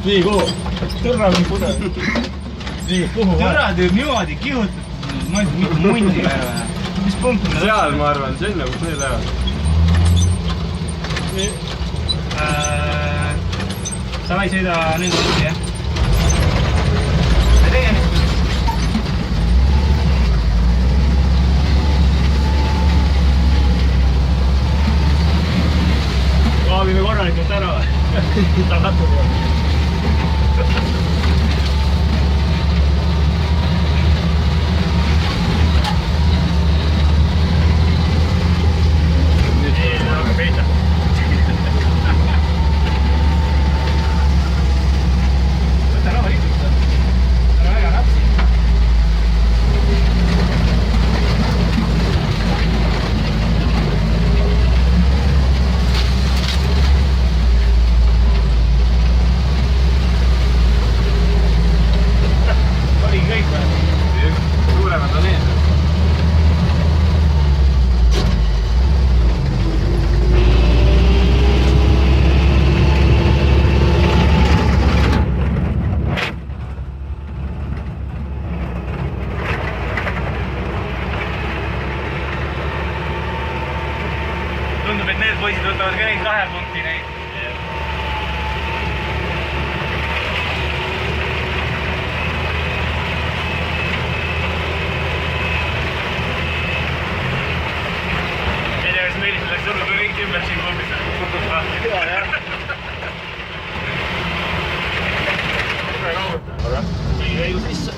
Nii, kuhu? Tõrra on pudel. Nii, kuhu? Tõrra teeb niimoodi kihutada. Ma ei tea, mitte mundi ära. Mis punkt on? Seal, ma arvan, sinna, kus need lähevad. Sa vai sõida nüüd uusi, jah? Me tegeme. Kaavime korralikult ära. Ta katud juba. Tundub, et need poisid võtavad ka neid 2 punkti neid. Ei tea, kas Meelis läks surnud või ringi ümber siin klubis. Hea, jah. Tule kauguta. Aga? Ei õigus sisse.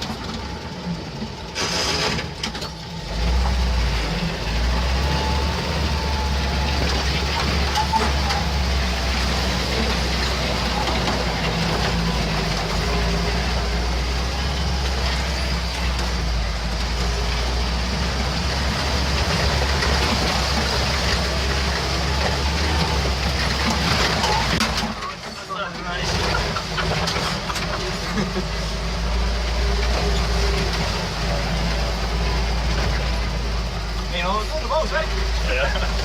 Ei no, tundub aus väik.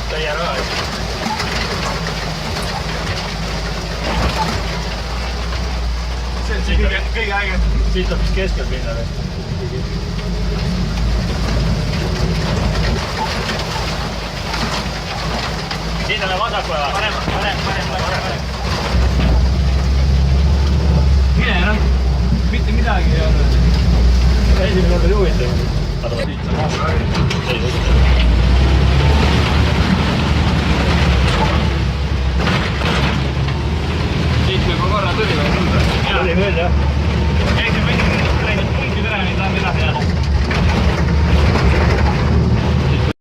Täie raha. See on see kõige äge. Siit on vist keskel minna. Siit on vasakule. Parem. Mine noh, mitte midagi ei ole. Esimene kord oli huvitav. Adama siit saab maha ära. Siit juba korra tuli või? Tuli küll, jah.